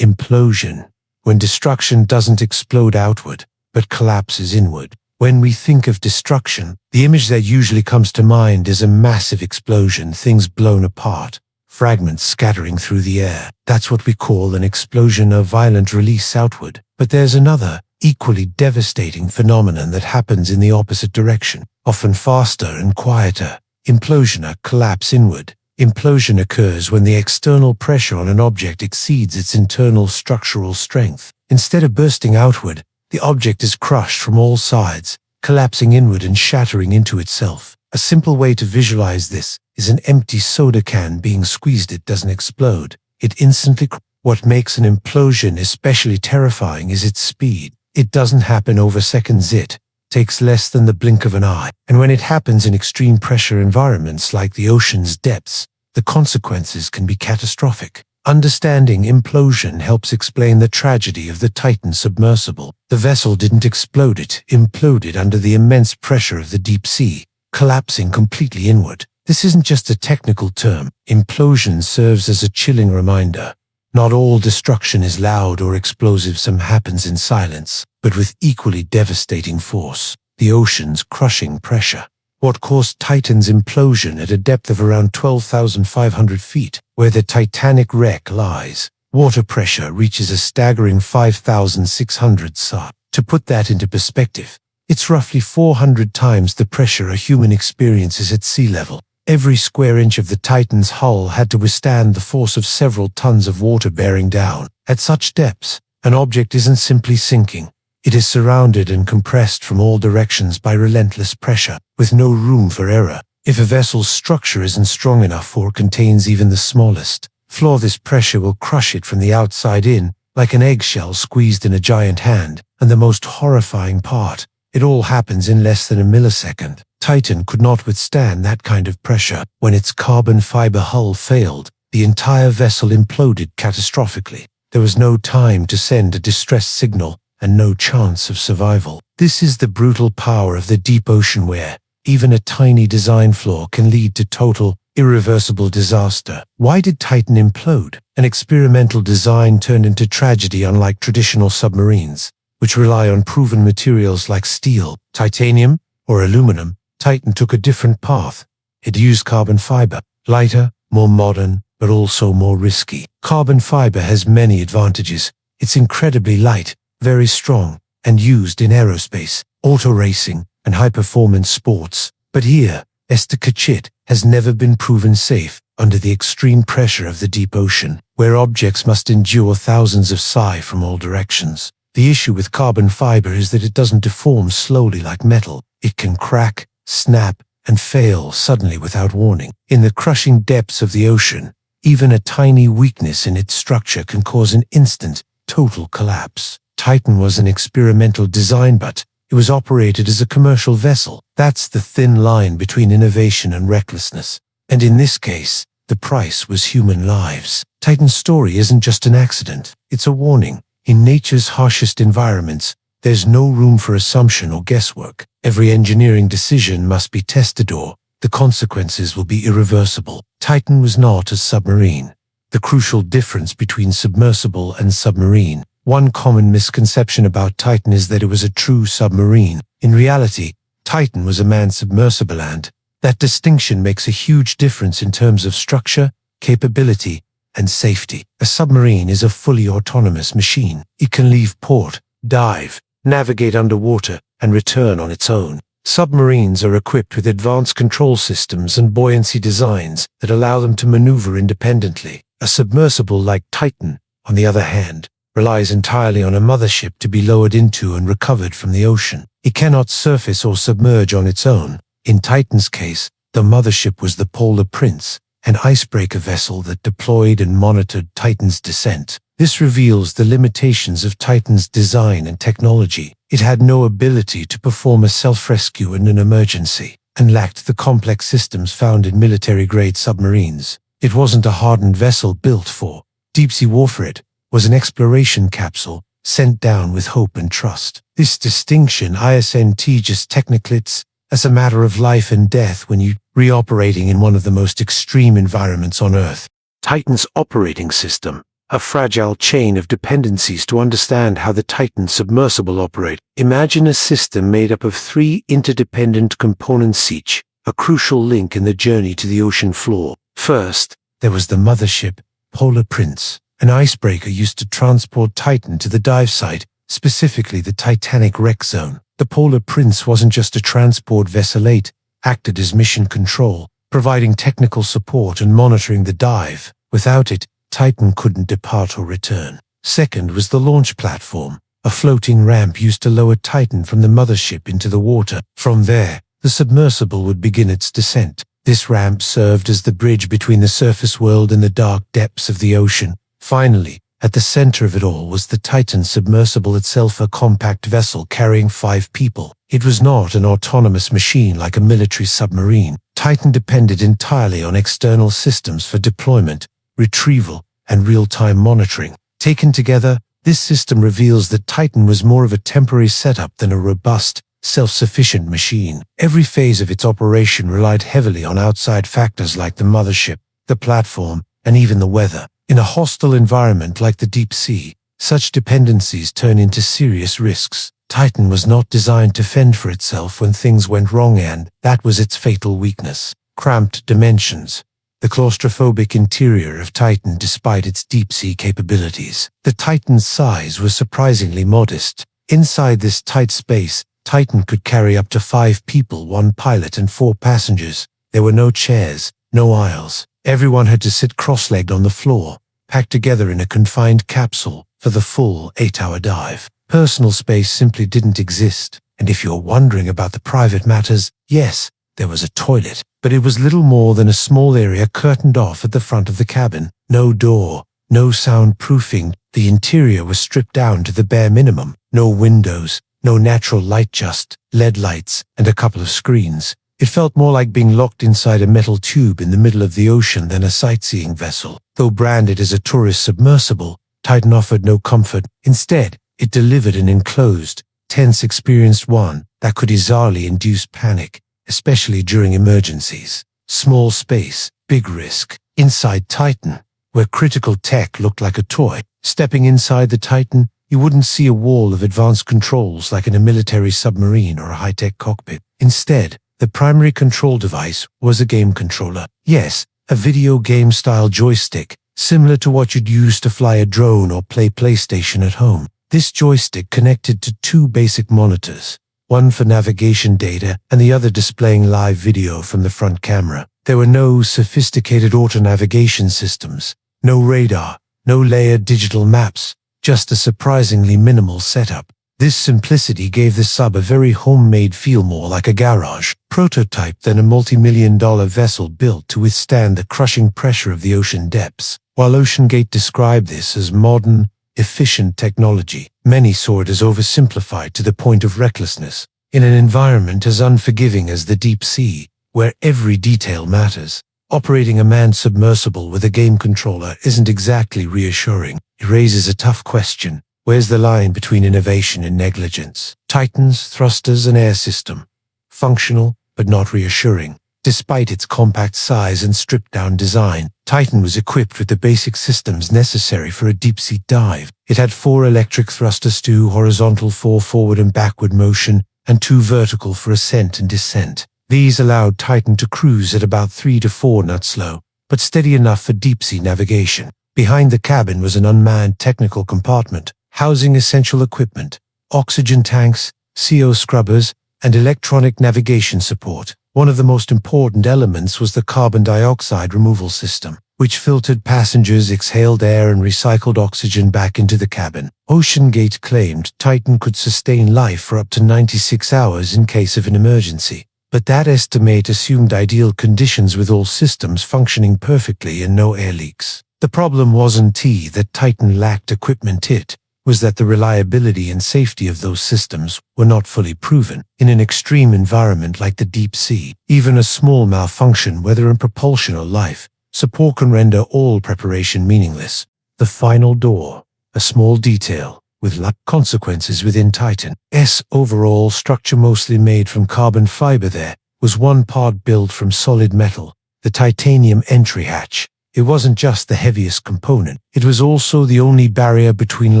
Implosion. When destruction doesn't explode outward, but collapses inward. When we think of destruction, the image that usually comes to mind is a massive explosion, things blown apart, fragments scattering through the air. That's what we call an explosion, a violent release outward. But there's another, equally devastating phenomenon that happens in the opposite direction, often faster and quieter. Implosion, a collapse inward. Implosion occurs when the external pressure on an object exceeds its internal structural strength. Instead of bursting outward, the object is crushed from all sides, collapsing inward and shattering into itself. A simple way to visualize this is an empty soda can being squeezed. It doesn't explode. It instantly What makes an implosion especially terrifying is its speed. It doesn't happen over seconds. It takes less than the blink of an eye. And when it happens in extreme pressure environments like the ocean's depths, the consequences can be catastrophic. Understanding implosion helps explain the tragedy of the Titan submersible. The vessel didn't explode, it imploded under the immense pressure of the deep sea, collapsing completely inward. This isn't just a technical term. Implosion serves as a chilling reminder. Not all destruction is loud or explosive. Some happens in silence, but with equally devastating force. The ocean's crushing pressure. What caused Titan's implosion at a depth of around 12,500 feet, where the Titanic wreck lies? Water pressure reaches a staggering 5,600 sa. To put that into perspective, it's roughly 400 times the pressure a human experiences at sea level. Every square inch of the Titan's hull had to withstand the force of several tons of water bearing down. At such depths, an object isn't simply sinking. It is surrounded and compressed from all directions by relentless pressure, with no room for error. If a vessel's structure isn't strong enough or contains even the smallest flaw, this pressure will crush it from the outside in, like an eggshell squeezed in a giant hand. And the most horrifying part, it all happens in less than a millisecond. Titan could not withstand that kind of pressure. When its carbon fiber hull failed, the entire vessel imploded catastrophically. There was no time to send a distress signal, and no chance of survival. This is the brutal power of the deep ocean, where even a tiny design flaw can lead to total, irreversible disaster. Why did Titan implode? An experimental design turned into tragedy. Unlike traditional submarines, which rely on proven materials like steel, titanium, or aluminum, Titan took a different path. It used carbon fiber, lighter, more modern, but also more risky. Carbon fiber has many advantages. It's incredibly light, very strong, and used in aerospace, auto racing, and high-performance sports. But here, Estacachit has never been proven safe under the extreme pressure of the deep ocean, where objects must endure thousands of psi from all directions. The issue with carbon fiber is that it doesn't deform slowly like metal. It can crack, snap, and fail suddenly without warning. In the crushing depths of the ocean, even a tiny weakness in its structure can cause an instant, total collapse. Titan was an experimental design, but it was operated as a commercial vessel. That's the thin line between innovation and recklessness. And in this case, the price was human lives. Titan's story isn't just an accident. It's a warning. In nature's harshest environments, there's no room for assumption or guesswork. Every engineering decision must be tested, or the consequences will be irreversible. Titan was not a submarine. The crucial difference between submersible and submarine. One common misconception about Titan is that it was a true submarine. In reality, Titan was a manned submersible, and that distinction makes a huge difference in terms of structure, capability, and safety. A submarine is a fully autonomous machine. It can leave port, dive, navigate underwater, and return on its own. Submarines are equipped with advanced control systems and buoyancy designs that allow them to maneuver independently. A submersible like Titan, on the other hand, relies entirely on a mothership to be lowered into and recovered from the ocean. It cannot surface or submerge on its own. In Titan's case, the mothership was the Polar Prince, an icebreaker vessel that deployed and monitored Titan's descent. This reveals the limitations of Titan's design and technology. It had no ability to perform a self-rescue in an emergency, and lacked the complex systems found in military-grade submarines. It wasn't a hardened vessel built for deep-sea warfare. It was an exploration capsule sent down with hope and trust. This distinction isn't just technical, it's as a matter of life and death when you reoperating in one of the most extreme environments on Earth. Titan's operating system, a fragile chain of dependencies to understand how the Titan submersible operates. Imagine a system made up of 3 interdependent components each, a crucial link in the journey to the ocean floor. First, there was the mothership, Polar Prince, an icebreaker used to transport Titan to the dive site, specifically the Titanic wreck zone. The Polar Prince wasn't just a transport vessel, it acted as mission control, providing technical support and monitoring the dive. Without it, Titan couldn't depart or return. Second was the launch platform, a floating ramp used to lower Titan from the mothership into the water. From there, the submersible would begin its descent. This ramp served as the bridge between the surface world and the dark depths of the ocean. Finally, at the center of it all was the Titan submersible itself, a compact vessel carrying 5 people. It was not an autonomous machine like a military submarine. Titan depended entirely on external systems for deployment, retrieval, and real-time monitoring. Taken together, this system reveals that Titan was more of a temporary setup than a robust, self-sufficient machine. Every phase of its operation relied heavily on outside factors like the mothership, the platform, and even the weather. In a hostile environment like the deep sea, such dependencies turn into serious risks. Titan was not designed to fend for itself when things went wrong, and that was its fatal weakness. Cramped dimensions. The claustrophobic interior of Titan despite its deep-sea capabilities. The Titan's size was surprisingly modest. Inside this tight space, Titan could carry up to 5 people, 1 pilot and 4 passengers. There were no chairs, no aisles. Everyone had to sit cross-legged on the floor, packed together in a confined capsule for the full 8-hour dive. Personal space simply didn't exist. And if you're wondering about the private matters, yes, there was a toilet, but it was little more than a small area curtained off at the front of the cabin. No door, no soundproofing. The interior was stripped down to the bare minimum. No windows, no natural light, just LED lights and a couple of screens. It felt more like being locked inside a metal tube in the middle of the ocean than a sightseeing vessel. Though branded as a tourist submersible, Titan offered no comfort. Instead, it delivered an enclosed, tense experience, one that could easily induce panic, especially during emergencies. Small space, big risk. Inside Titan, where critical tech looked like a toy. Stepping inside the Titan, you wouldn't see a wall of advanced controls like in a military submarine or a high-tech cockpit. Instead, the primary control device was a game controller. Yes, a video game-style joystick, similar to what you'd use to fly a drone or play PlayStation at home. This joystick connected to 2 basic monitors, one for navigation data and the other displaying live video from the front camera. There were no sophisticated auto-navigation systems, no radar, no layered digital maps, just a surprisingly minimal setup. This simplicity gave the sub a very homemade feel, more like a garage prototype than a multi-million-dollar vessel built to withstand the crushing pressure of the ocean depths. While Oceangate described this as modern, efficient technology, many saw it as oversimplified to the point of recklessness. In an environment as unforgiving as the deep sea, where every detail matters, operating a manned submersible with a game controller isn't exactly reassuring. It raises a tough question. Where's the line between innovation and negligence? Titan's thrusters and air system. Functional, but not reassuring. Despite its compact size and stripped-down design, Titan was equipped with the basic systems necessary for a deep-sea dive. It had 4 electric thrusters, 2 horizontal for forward and backward motion, and 2 vertical for ascent and descent. These allowed Titan to cruise at about 3 to 4 knots slow, but steady enough for deep-sea navigation. Behind the cabin was an unmanned technical compartment, housing essential equipment, oxygen tanks, CO scrubbers, and electronic navigation support. One of the most important elements was the carbon dioxide removal system, which filtered passengers' exhaled air and recycled oxygen back into the cabin. Oceangate claimed Titan could sustain life for up to 96 hours in case of an emergency, but that estimate assumed ideal conditions with all systems functioning perfectly and no air leaks. The problem wasn't that Titan lacked equipment, it was that the reliability and safety of those systems were not fully proven. In an extreme environment like the deep sea, even a small malfunction, whether in propulsion or life support, can render all preparation meaningless. The final door, a small detail, with consequences within Titan's overall structure, mostly made from carbon fiber. There was one part built from solid metal, the titanium entry hatch. It wasn't just the heaviest component. It was also the only barrier between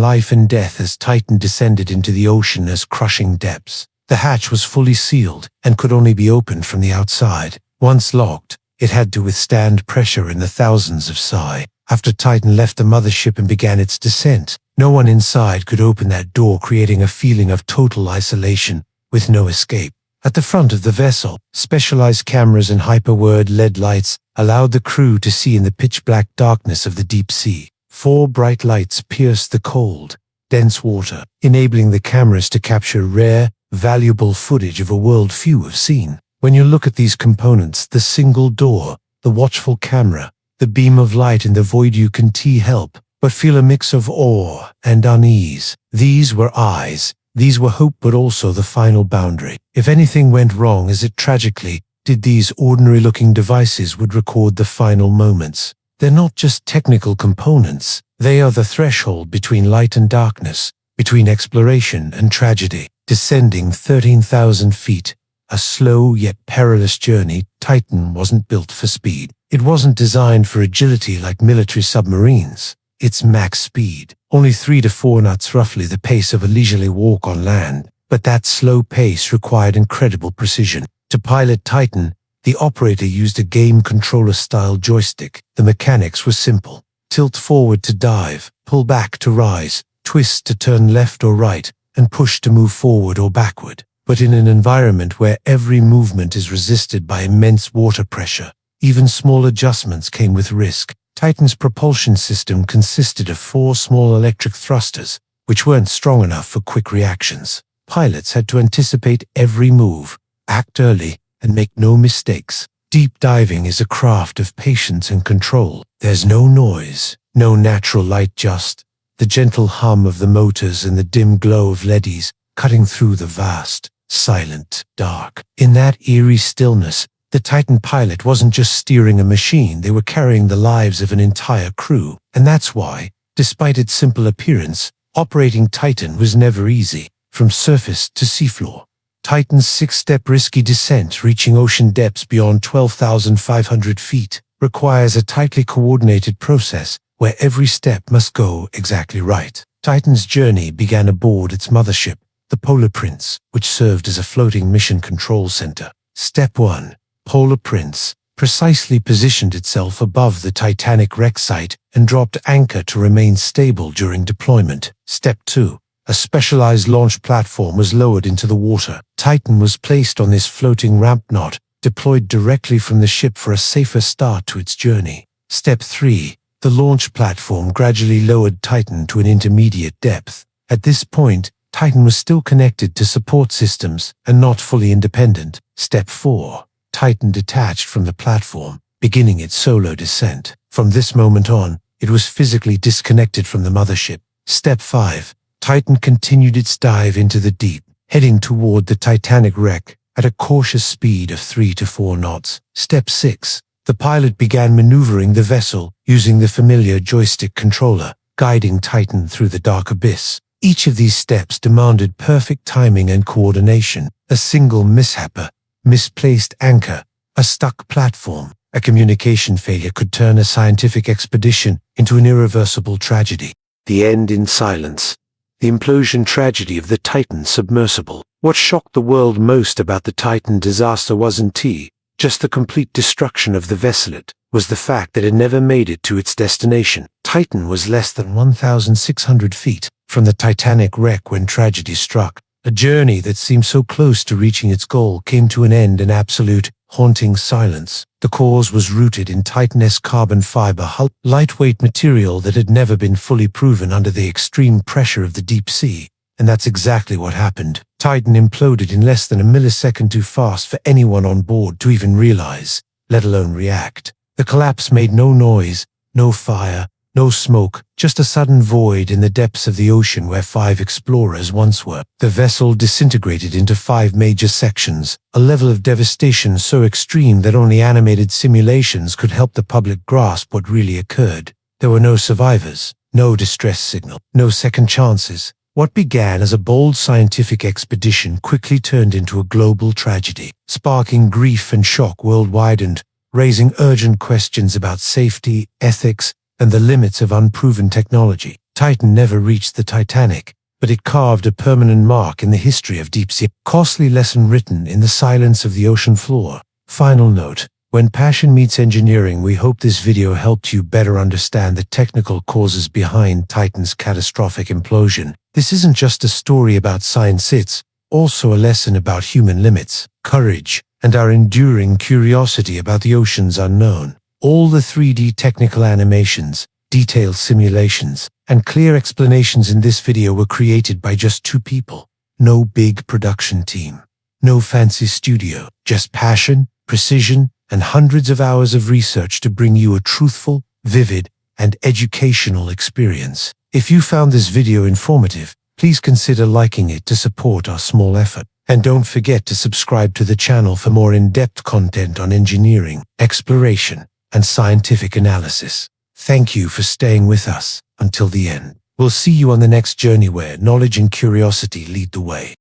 life and death as Titan descended into the ocean as crushing depths. The hatch was fully sealed and could only be opened from the outside. Once locked, it had to withstand pressure in the thousands of psi. After Titan left the mothership and began its descent, no one inside could open that door, creating a feeling of total isolation with no escape. At the front of the vessel, specialized cameras and hyperword LED lights allowed the crew to see in the pitch-black darkness of the deep sea. 4 bright lights pierced the cold, dense water, enabling the cameras to capture rare, valuable footage of a world few have seen. When you look at these components, the single door, the watchful camera, the beam of light in the void, you can't help but feel a mix of awe and unease. These were eyes. These were hope, but also the final boundary. If anything went wrong, as it tragically did, these ordinary-looking devices would record the final moments. They're not just technical components. They are the threshold between light and darkness, between exploration and tragedy. Descending 13,000 feet, a slow yet perilous journey, Titan wasn't built for speed. It wasn't designed for agility like military submarines. Its max speed, only 3 to 4 knots, roughly the pace of a leisurely walk on land. But that slow pace required incredible precision. To pilot Titan, the operator used a game controller-style joystick. The mechanics were simple. Tilt forward to dive, pull back to rise, twist to turn left or right, and push to move forward or backward. But in an environment where every movement is resisted by immense water pressure, even small adjustments came with risk. Titan's propulsion system consisted of 4 small electric thrusters, which weren't strong enough for quick reactions. Pilots had to anticipate every move, act early, and make no mistakes. Deep diving is a craft of patience and control. There's no noise, no natural light, just the gentle hum of the motors and the dim glow of LEDs cutting through the vast, silent dark. In that eerie stillness, the Titan pilot wasn't just steering a machine, they were carrying the lives of an entire crew. And that's why, despite its simple appearance, operating Titan was never easy. From surface to seafloor, Titan's 6-step risky descent, reaching ocean depths beyond 12,500 feet, requires a tightly coordinated process where every step must go exactly right. Titan's journey began aboard its mothership, the Polar Prince, which served as a floating mission control center. Step 1. Polar Prince precisely positioned itself above the Titanic wreck site and dropped anchor to remain stable during deployment. Step 2. A specialized launch platform was lowered into the water. Titan was placed on this floating ramp knot, deployed directly from the ship for a safer start to its journey. Step 3. The launch platform gradually lowered Titan to an intermediate depth. At this point, Titan was still connected to support systems and not fully independent. Step 4. Titan detached from the platform, beginning its solo descent. From this moment on, it was physically disconnected from the mothership. Step 5. Titan continued its dive into the deep, heading toward the Titanic wreck at a cautious speed of 3 to 4 knots. Step 6. The pilot began maneuvering the vessel using the familiar joystick controller, guiding Titan through the dark abyss. Each of these steps demanded perfect timing and coordination. A single mishap, a misplaced anchor, a stuck platform, a communication failure could turn a scientific expedition into an irreversible tragedy. The end in silence. The implosion tragedy of the Titan submersible. What shocked the world most about the Titan disaster wasn't just the complete destruction of the vessel. It was the fact that it never made it to its destination. Titan was less than 1,600 feet from the Titanic wreck when tragedy struck. A journey that seemed so close to reaching its goal came to an end in absolute, haunting silence. The cause was rooted in Titan's carbon fiber hull, lightweight material that had never been fully proven under the extreme pressure of the deep sea. And that's exactly what happened. Titan imploded in less than a millisecond, too fast for anyone on board to even realize, let alone react. The collapse made no noise, no fire, no smoke, just a sudden void in the depths of the ocean where 5 explorers once were. The vessel disintegrated into 5 major sections, a level of devastation so extreme that only animated simulations could help the public grasp what really occurred. There were no survivors, no distress signal, no second chances. What began as a bold scientific expedition quickly turned into a global tragedy, sparking grief and shock worldwide and, raising urgent questions about safety, ethics, and the limits of unproven technology. Titan never reached the Titanic, but it carved a permanent mark in the history of deep-sea. Costly lesson written in the silence of the ocean floor. Final note: when passion meets engineering, we hope this video helped you better understand the technical causes behind Titan's catastrophic implosion. This isn't just a story about science, it's also a lesson about human limits, courage, and our enduring curiosity about the ocean's unknown. All the 3D technical animations, detailed simulations, and clear explanations in this video were created by just 2 people. No big production team. No fancy studio. Just passion, precision, and hundreds of hours of research to bring you a truthful, vivid, and educational experience. If you found this video informative, please consider liking it to support our small effort. And don't forget to subscribe to the channel for more in-depth content on engineering, exploration, and scientific analysis. Thank you for staying with us until the end. We'll see you on the next journey where knowledge and curiosity lead the way.